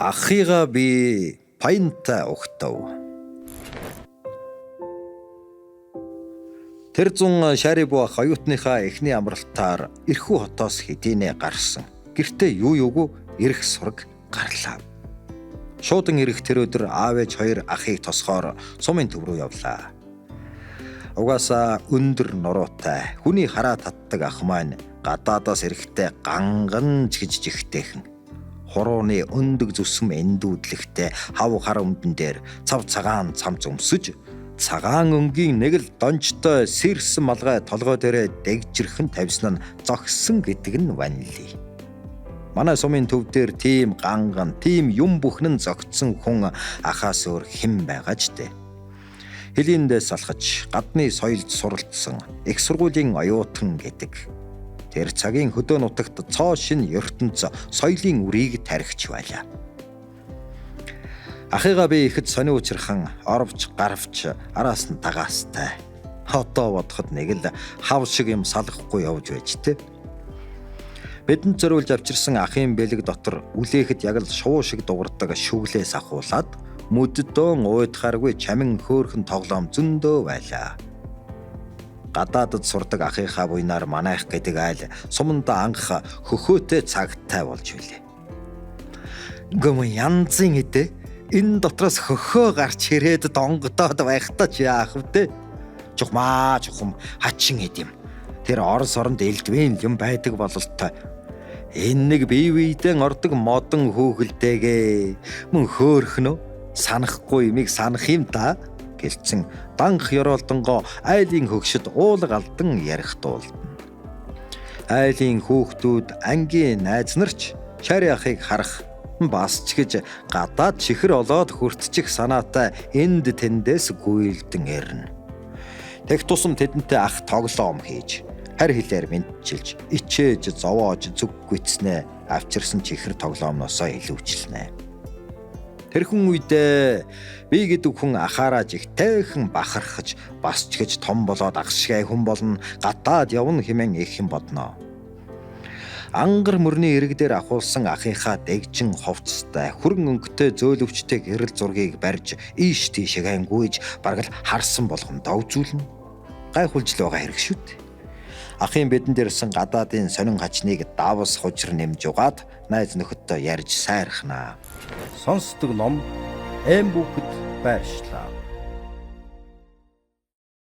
Ахыгаа би паянтай угтав. Тэр зун Шарибу ах оюутныхаа эхний амралтаар Ирхүү хотоос хэдийнэ гарсан. Гэртээ юу юугүй ирэх сураг гарлаа. Шуудан ирэх тэр өдөр аав ээж хоёр ахыг тосгоор сумын төв рүү явлаа. Угаасаа өндөр нуруутай хүний хараа татдаг ах маань гадаадаас ирэхдээ ганган жигтэйхэн. Хорооны өндөг зүсэм эндүүдлэхтэй хав хар өмдөн дээр цав цагаан цамц өмсөж цагаан өнгийн нэг л дончтой сэрсэн малгай толгой дээрээ дэгжирхэн тавьсан нь зогссон гэдэг нь ванили. Манай сумын төв дээр тийм ганган, тийм юм бүхэн зогтсон хүн ахаас өөр хэн байгаа ч дээ. Хилиндээс алхаж гадны соёлд суралцсан их сургуулийн оюутан гэдэг. Тэр цагийн хөдөө нутагт цоо шин ертөнц соёлын үрийг тархич байлаа. Ахыгаа би ихэд сони учирхан оровч гаравч араас нь дагаастай. Одоо бодоход нэг л хав шиг юм салахгүй явж байж тээ. Бидэнд зориулж авчирсан ахын бэлэг дотор үлээхэд яг л шувуу шиг дугардаг шүглээс ахуулаад мүддөн уйдхааргүй чамин хөөрхөн тоглоом зөндөө байлаа. Гадаадд сурдаг ахыхаа буйнаар манайх гэдэг айл суманда анх хөхөөтэй цагтай болж билээ. Гүм янзын хэдэ энэ дотроос хөхөө гарч ирээд донгодоод байхдаа ч яах вэ? Чухам хачин эд юм. Тэр орос оронд элдвэн юм байдаг бололтой. Энэ нэг бие биедэн ордог модон хөөгөлтэйгээ мөн хөөхнө санахгүй юмыг санах юм та гэлцэн данх ёроолдонгоо айлын хөгшөд уулга алдан ярих дуулна. Айлын хүүхдүүд ангийн найз нарч Шари ахыг харах бас ч гэж гадаад чихэр олоод хүртчих санаатай энд тэндээс гүйлдэн ирнэ. Тэг тусам тэдэнтэй ах тоглоом хийж харь хилээр мэдчилж ичээж зовоож зүг гүйтснэ авчирсан чихэр тоглоомноосоо илүүчлэнэ. Тэрхэн үедээ би гэдэг хүн ахаараа жигтэйхэн бахархаж бас ч гэж том болоод агшигай хүн болно гадаад явна хэмээн их юм бодноо. Ангар мөрний ирэг дээр ахуулсан ахынхаа дэгжин ховцтой хүрэн өнгөтэй зөөлөвчтэй гэрэл зургийг барьж ийш тийшээ гүйж бараг л харсан болгондоо үзүүлнэ. Гайхуулж л байгаа хэрэг шүү дээ. Ахын бэдэн дээрсэн гадаадын сонин хачныг давс хужир нэмж угаад найз нөхөдтэй ярьж сайрхнаа. Сонсдог ном эм бүхэд байршлаа.